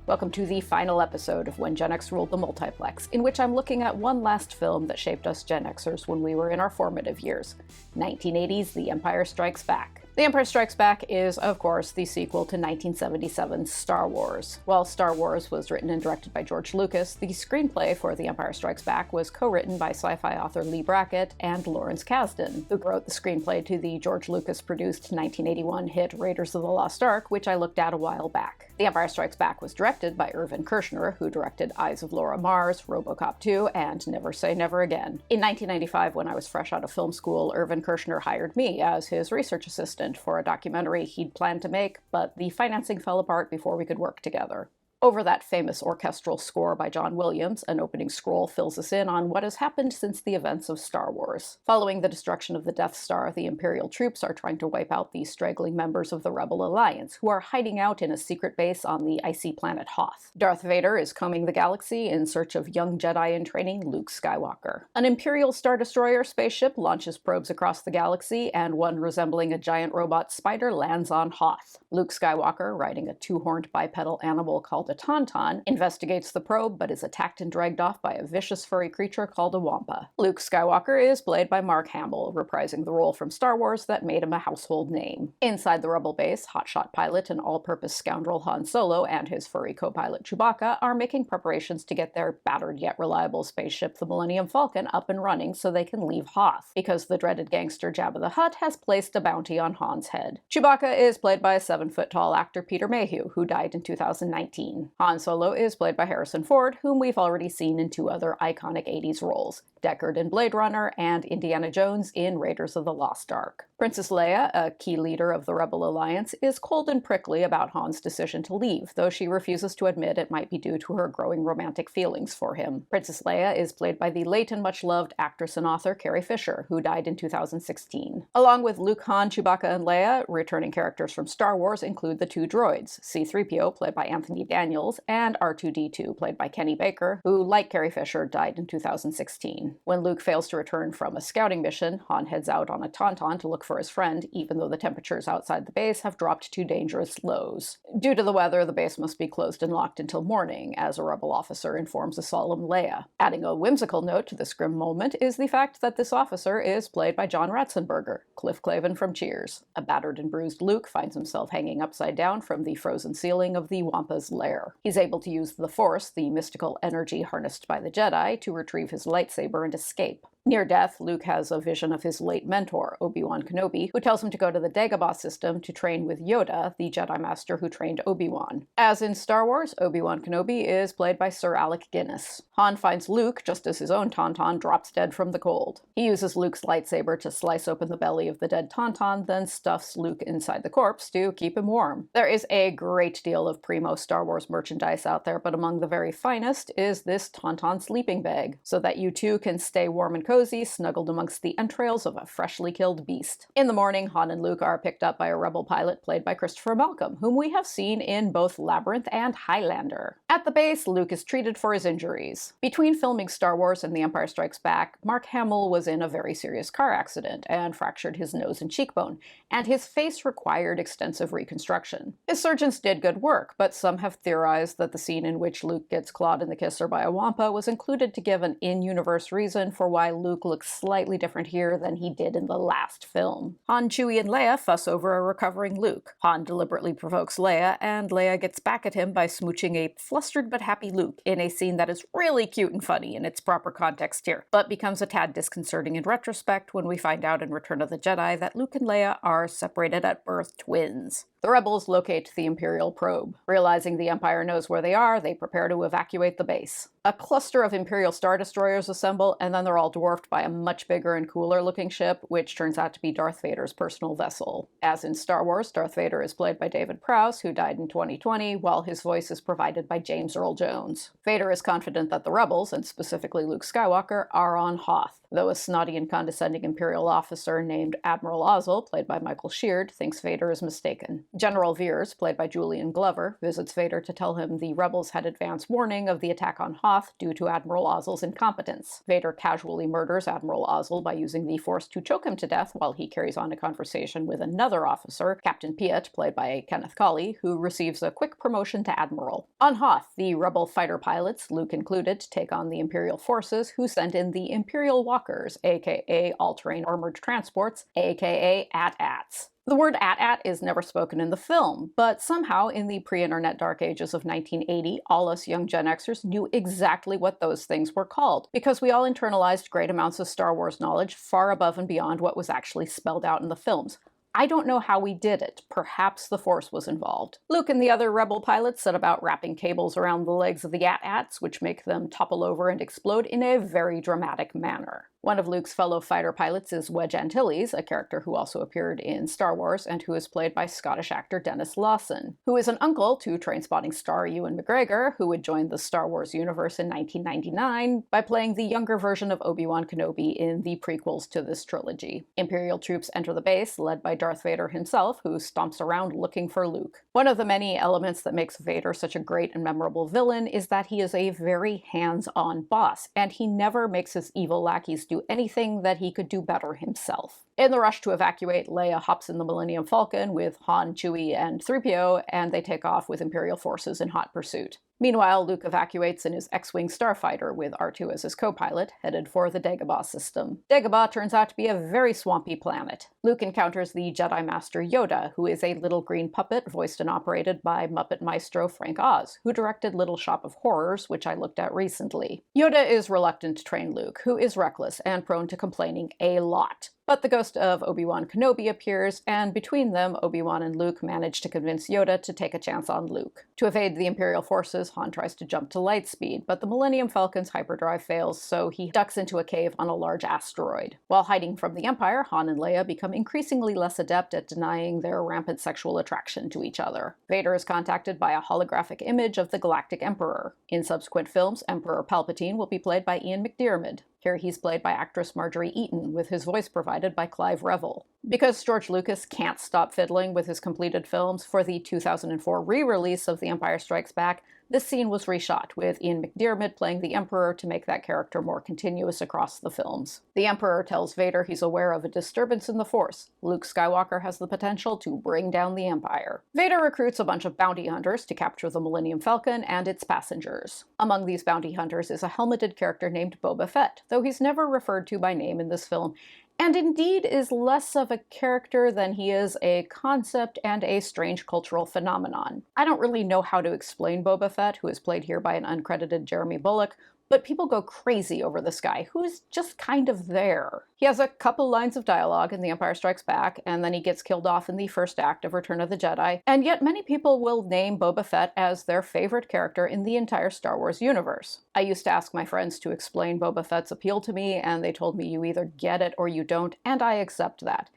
Welcome to the final episode of When Gen X Ruled the Multiplex, in which I'm looking at one last film that shaped us Gen Xers when we were in our formative years. 1980's The Empire Strikes Back. The Empire Strikes Back is, of course, the sequel to 1977's Star Wars. While Star Wars was written and directed by George Lucas, the screenplay for The Empire Strikes Back was co-written by sci-fi author Leigh Brackett and Lawrence Kasdan, who wrote the screenplay to the George Lucas-produced 1981 hit Raiders of the Lost Ark, which I looked at a while back. The Empire Strikes Back was directed by Irvin Kershner, who directed Eyes of Laura Mars, RoboCop 2, and Never Say Never Again. In 1995, when I was fresh out of film school, Irvin Kershner hired me as his research assistant for a documentary he'd planned to make, but the financing fell apart before we could work together. Over that famous orchestral score by John Williams, an opening scroll fills us in on what has happened since the events of Star Wars. Following the destruction of the Death Star, the Imperial troops are trying to wipe out the straggling members of the Rebel Alliance, who are hiding out in a secret base on the icy planet Hoth. Darth Vader is combing the galaxy in search of young Jedi in training Luke Skywalker. An Imperial Star Destroyer spaceship launches probes across the galaxy, and one resembling a giant robot spider lands on Hoth. Luke Skywalker, riding a two-horned bipedal animal called a Tauntaun, investigates the probe but is attacked and dragged off by a vicious furry creature called a Wampa. Luke Skywalker is played by Mark Hamill, reprising the role from Star Wars that made him a household name. Inside the Rebel base, hotshot pilot and all-purpose scoundrel Han Solo and his furry co-pilot Chewbacca are making preparations to get their battered yet reliable spaceship, the Millennium Falcon, up and running so they can leave Hoth, because the dreaded gangster Jabba the Hutt has placed a bounty on Han's head. Chewbacca is played by 7-foot-tall actor Peter Mayhew, who died in 2019. Han Solo is played by Harrison Ford, whom we've already seen in two other iconic 80s roles, Deckard in Blade Runner and Indiana Jones in Raiders of the Lost Ark. Princess Leia, a key leader of the Rebel Alliance, is cold and prickly about Han's decision to leave, though she refuses to admit it might be due to her growing romantic feelings for him. Princess Leia is played by the late and much-loved actress and author Carrie Fisher, who died in 2016. Along with Luke, Han, Chewbacca, and Leia, returning characters from Star Wars include the two droids, C-3PO, played by Anthony Daniels, and R2-D2, played by Kenny Baker, who, like Carrie Fisher, died in 2016. When Luke fails to return from a scouting mission, Han heads out on a Tauntaun to look for his friend, even though the temperatures outside the base have dropped to dangerous lows. Due to the weather, the base must be closed and locked until morning, as a Rebel officer informs a solemn Leia. Adding a whimsical note to this grim moment is the fact that this officer is played by John Ratzenberger, Cliff Clavin from Cheers. A battered and bruised Luke finds himself hanging upside down from the frozen ceiling of the Wampa's lair. He's able to use the Force, the mystical energy harnessed by the Jedi, to retrieve his lightsaber and escape. Near death, Luke has a vision of his late mentor, Obi-Wan Kenobi, who tells him to go to the Dagobah system to train with Yoda, the Jedi Master who trained Obi-Wan. As in Star Wars, Obi-Wan Kenobi is played by Sir Alec Guinness. Han finds Luke just as his own Tauntaun drops dead from the cold. He uses Luke's lightsaber to slice open the belly of the dead Tauntaun, then stuffs Luke inside the corpse to keep him warm. There is a great deal of primo Star Wars merchandise out there, but among the very finest is this Tauntaun sleeping bag, so that you too can stay warm and cozy, snuggled amongst the entrails of a freshly killed beast. In the morning, Han and Luke are picked up by a Rebel pilot played by Christopher Malcolm, whom we have seen in both Labyrinth and Highlander. At the base, Luke is treated for his injuries. Between filming Star Wars and The Empire Strikes Back, Mark Hamill was in a very serious car accident and fractured his nose and cheekbone, and his face required extensive reconstruction. His surgeons did good work, but some have theorized that the scene in which Luke gets clawed in the kisser by a Wampa was included to give an in-universe reason for why Luke looks slightly different here than he did in the last film. Han, Chewie, and Leia fuss over a recovering Luke. Han deliberately provokes Leia, and Leia gets back at him by smooching a flustered but happy Luke in a scene that is really cute and funny in its proper context here, but becomes a tad disconcerting in retrospect when we find out in Return of the Jedi that Luke and Leia are separated at birth twins. The rebels locate the Imperial probe. Realizing the Empire knows where they are, they prepare to evacuate the base. A cluster of Imperial Star Destroyers assemble, and then they're all dwarfed by a much bigger and cooler looking ship, which turns out to be Darth Vader's personal vessel. As in Star Wars, Darth Vader is played by David Prowse, who died in 2020, while his voice is provided by James Earl Jones. Vader is confident that the rebels, and specifically Luke Skywalker, are on Hoth. though a snotty and condescending Imperial officer named Admiral Ozzel, played by Michael Sheard, thinks Vader is mistaken. General Veers, played by Julian Glover, visits Vader to tell him the rebels had advance warning of the attack on Hoth due to Admiral Ozzel's incompetence. Vader casually murders Admiral Ozzel by using the Force to choke him to death while he carries on a conversation with another officer, Captain Piet, played by Kenneth Colley, who receives a quick promotion to Admiral. On Hoth, the rebel fighter pilots, Luke included, take on the Imperial forces, who send in the Imperial Walkers, aka all-terrain armored transports, aka AT-ATs. The word AT-AT is never spoken in the film, but somehow in the pre-internet dark ages of 1980, all us young Gen Xers knew exactly what those things were called, because we all internalized great amounts of Star Wars knowledge far above and beyond what was actually spelled out in the films. I don't know how we did it. Perhaps the Force was involved. Luke and the other rebel pilots set about wrapping cables around the legs of the AT-ATs, which make them topple over and explode in a very dramatic manner. One of Luke's fellow fighter pilots is Wedge Antilles, a character who also appeared in Star Wars and who is played by Scottish actor Dennis Lawson, who is an uncle to Trainspotting star Ewan McGregor, who would join the Star Wars universe in 1999 by playing the younger version of Obi-Wan Kenobi in the prequels to this trilogy. Imperial troops enter the base, led by Darth Vader himself, who stomps around looking for Luke. One of the many elements that makes Vader such a great and memorable villain is that he is a very hands-on boss, and he never makes his evil lackeys do anything that he could do better himself. In the rush to evacuate, Leia hops in the Millennium Falcon with Han, Chewie, and 3PO, and they take off with Imperial forces in hot pursuit. Meanwhile, Luke evacuates in his X-Wing starfighter with R2 as his co-pilot, headed for the Dagobah system. Dagobah turns out to be a very swampy planet. Luke encounters the Jedi Master Yoda, who is a little green puppet voiced and operated by Muppet maestro Frank Oz, who directed Little Shop of Horrors, which I looked at recently. Yoda is reluctant to train Luke, who is reckless and prone to complaining a lot. But the ghost of Obi-Wan Kenobi appears, and between them, Obi-Wan and Luke manage to convince Yoda to take a chance on Luke. To evade the Imperial forces, Han tries to jump to light speed, but the Millennium Falcon's hyperdrive fails, so he ducks into a cave on a large asteroid. While hiding from the Empire, Han and Leia become increasingly less adept at denying their rampant sexual attraction to each other. Vader is contacted by a holographic image of the Galactic Emperor. In subsequent films, Emperor Palpatine will be played by Ian McDiarmid. Here he's played by actress Marjorie Eaton, with his voice provided by Clive Revill. Because George Lucas can't stop fiddling with his completed films, for the 2004 re-release of The Empire Strikes Back, this scene was reshot, with Ian McDiarmid playing the Emperor to make that character more continuous across the films. The Emperor tells Vader he's aware of a disturbance in the Force. Luke Skywalker has the potential to bring down the Empire. Vader recruits a bunch of bounty hunters to capture the Millennium Falcon and its passengers. Among these bounty hunters is a helmeted character named Boba Fett, though he's never referred to by name in this film, and indeed is less of a character than he is a concept and a strange cultural phenomenon. I don't really know how to explain Boba Fett, who is played here by an uncredited Jeremy Bulloch, but people go crazy over this guy, who's just kind of there. He has a couple lines of dialogue in The Empire Strikes Back, and then he gets killed off in the first act of Return of the Jedi, and yet many people will name Boba Fett as their favorite character in the entire Star Wars universe. I used to ask my friends to explain Boba Fett's appeal to me, and they told me you either get it or you don't, and I accept that.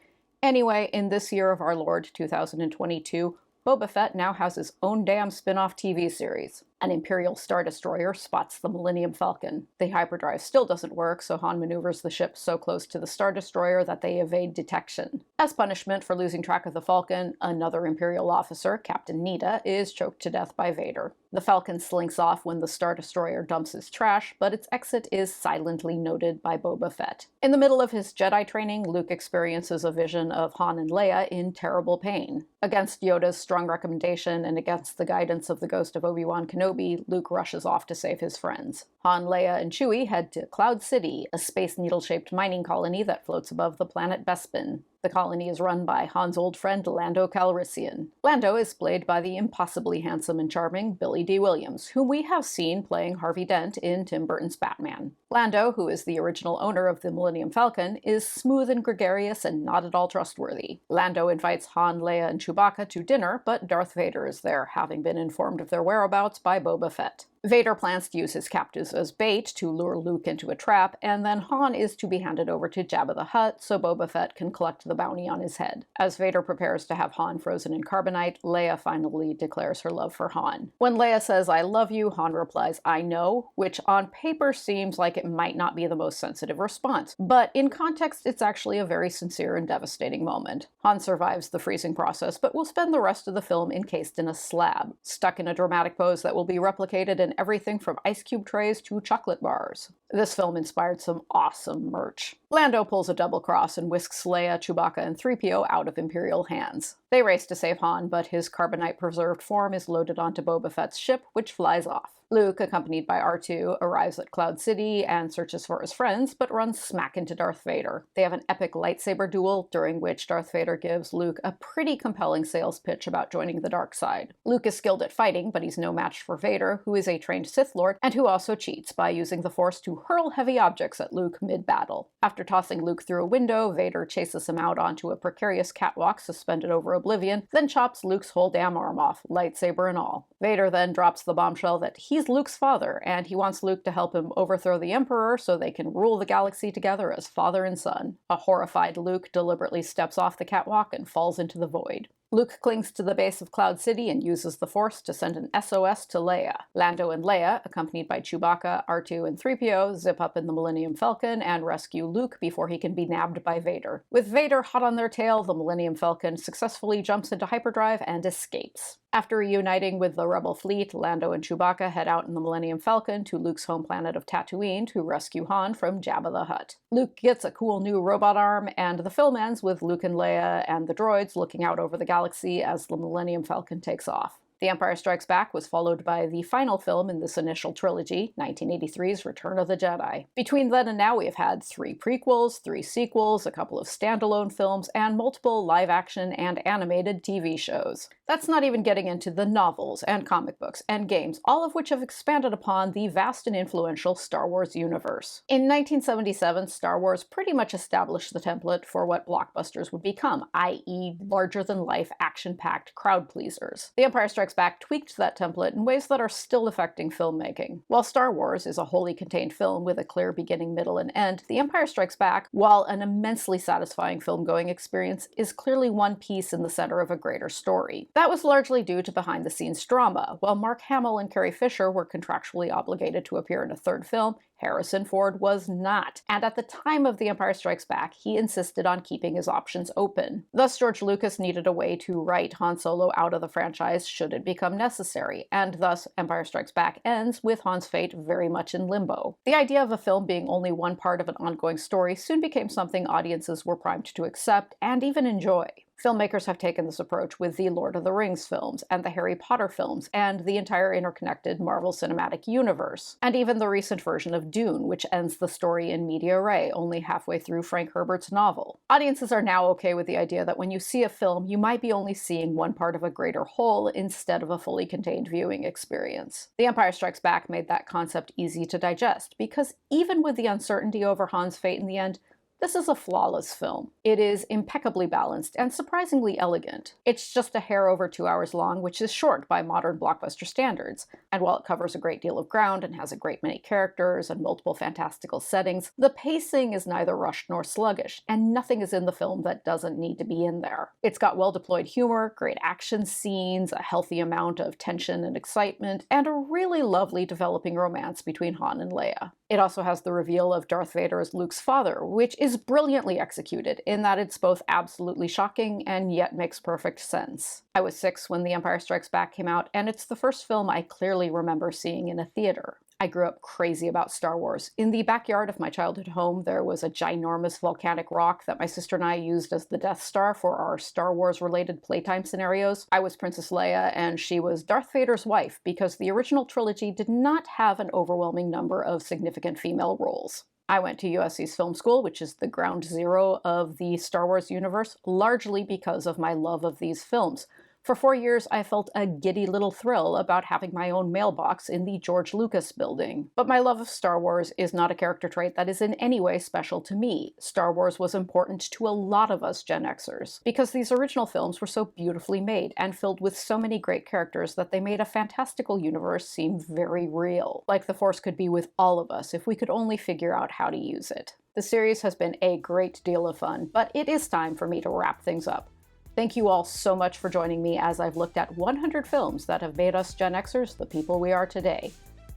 Anyway, in this year of our Lord 2022, Boba Fett now has his own damn spin-off TV series. An Imperial Star Destroyer spots the Millennium Falcon. The hyperdrive still doesn't work, so Han maneuvers the ship so close to the Star Destroyer that they evade detection. As punishment for losing track of the Falcon, another Imperial officer, Captain Needa, is choked to death by Vader. The Falcon slinks off when the Star Destroyer dumps his trash, but its exit is silently noted by Boba Fett. In the middle of his Jedi training, Luke experiences a vision of Han and Leia in terrible pain. Against Yoda's strong recommendation and against the guidance of the ghost of Obi-Wan Kenobi, Luke rushes off to save his friends. Han, Leia, and Chewie head to Cloud City, a space needle-shaped mining colony that floats above the planet Bespin. The colony is run by Han's old friend Lando Calrissian. Lando is played by the impossibly handsome and charming Billy D. Williams, whom we have seen playing Harvey Dent in Tim Burton's Batman. Lando, who is the original owner of the Millennium Falcon, is smooth and gregarious and not at all trustworthy. Lando invites Han, Leia, and Chewbacca to dinner, but Darth Vader is there, having been informed of their whereabouts by Boba Fett. Vader plans to use his captives as bait to lure Luke into a trap, and then Han is to be handed over to Jabba the Hutt so Boba Fett can collect the bounty on his head. As Vader prepares to have Han frozen in carbonite, Leia finally declares her love for Han. When Leia says, "I love you," Han replies, "I know," which on paper seems like it might not be the most sensitive response, but in context it's actually a very sincere and devastating moment. Han survives the freezing process, but will spend the rest of the film encased in a slab, stuck in a dramatic pose that will be replicated in everything from ice cube trays to chocolate bars. This film inspired some awesome merch. Lando pulls a double cross and whisks Leia, Chewbacca, and 3PO out of Imperial hands. They race to save Han, but his carbonite-preserved form is loaded onto Boba Fett's ship, which flies off. Luke, accompanied by R2, arrives at Cloud City and searches for his friends, but runs smack into Darth Vader. They have an epic lightsaber duel, during which Darth Vader gives Luke a pretty compelling sales pitch about joining the dark side. Luke is skilled at fighting, but he's no match for Vader, who is a trained Sith Lord, and who also cheats by using the Force to hurl heavy objects at Luke mid-battle. After tossing Luke through a window, Vader chases him out onto a precarious catwalk suspended over Oblivion, then chops Luke's whole damn arm off, lightsaber and all. Vader then drops the bombshell that he's Luke's father, and he wants Luke to help him overthrow the Emperor so they can rule the galaxy together as father and son. A horrified Luke deliberately steps off the catwalk and falls into the void. Luke clings to the base of Cloud City and uses the Force to send an SOS to Leia. Lando and Leia, accompanied by Chewbacca, R2, and 3PO, zip up in the Millennium Falcon and rescue Luke before he can be nabbed by Vader. With Vader hot on their tail, the Millennium Falcon successfully jumps into hyperdrive and escapes. After reuniting with the Rebel fleet, Lando and Chewbacca head out in the Millennium Falcon to Luke's home planet of Tatooine to rescue Han from Jabba the Hutt. Luke gets a cool new robot arm, and the film ends with Luke and Leia and the droids looking out over the galaxy as the Millennium Falcon takes off. The Empire Strikes Back was followed by the final film in this initial trilogy, 1983's Return of the Jedi. Between then and now, we have had 3 prequels, 3 sequels, a couple of standalone films, and multiple live-action and animated TV shows. That's not even getting into the novels and comic books and games, all of which have expanded upon the vast and influential Star Wars universe. In 1977, Star Wars pretty much established the template for what blockbusters would become, i.e. larger-than-life, action-packed crowd pleasers. The Empire Strikes Back tweaked that template in ways that are still affecting filmmaking. While Star Wars is a wholly contained film with a clear beginning, middle, and end, The Empire Strikes Back, while an immensely satisfying film-going experience, is clearly one piece in the center of a greater story. That was largely due to behind-the-scenes drama. While Mark Hamill and Carrie Fisher were contractually obligated to appear in a third film, Harrison Ford was not, and at the time of The Empire Strikes Back, he insisted on keeping his options open. Thus, George Lucas needed a way to write Han Solo out of the franchise should it become necessary, and thus Empire Strikes Back ends with Han's fate very much in limbo. The idea of a film being only one part of an ongoing story soon became something audiences were primed to accept and even enjoy. Filmmakers have taken this approach with the Lord of the Rings films, and the Harry Potter films, and the entire interconnected Marvel Cinematic Universe, and even the recent version of Dune, which ends the story in media res, only halfway through Frank Herbert's novel. Audiences are now okay with the idea that when you see a film, you might be only seeing one part of a greater whole instead of a fully contained viewing experience. The Empire Strikes Back made that concept easy to digest, because even with the uncertainty over Han's fate in the end, this is a flawless film. It is impeccably balanced and surprisingly elegant. It's just a hair over 2 hours long, which is short by modern blockbuster standards. And while it covers a great deal of ground and has a great many characters and multiple fantastical settings, the pacing is neither rushed nor sluggish, and nothing is in the film that doesn't need to be in there. It's got well-deployed humor, great action scenes, a healthy amount of tension and excitement, and a really lovely developing romance between Han and Leia. It also has the reveal of Darth Vader as Luke's father, which is brilliantly executed in that it's both absolutely shocking and yet makes perfect sense. I was 6 when The Empire Strikes Back came out, and it's the first film I clearly remember seeing in a theater. I grew up crazy about Star Wars. In the backyard of my childhood home, there was a ginormous volcanic rock that my sister and I used as the Death Star for our Star Wars-related playtime scenarios. I was Princess Leia, and she was Darth Vader's wife, because the original trilogy did not have an overwhelming number of significant female roles. I went to USC's film school, which is the ground zero of the Star Wars universe, largely because of my love of these films. For 4 years, I felt a giddy little thrill about having my own mailbox in the George Lucas building. But my love of Star Wars is not a character trait that is in any way special to me. Star Wars was important to a lot of us Gen Xers, because these original films were so beautifully made and filled with so many great characters that they made a fantastical universe seem very real. Like the Force could be with all of us if we could only figure out how to use it. The series has been a great deal of fun, but it is time for me to wrap things up. Thank you all so much for joining me as I've looked at 100 films that have made us Gen Xers the people we are today.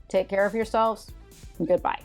Take care of yourselves, and goodbye.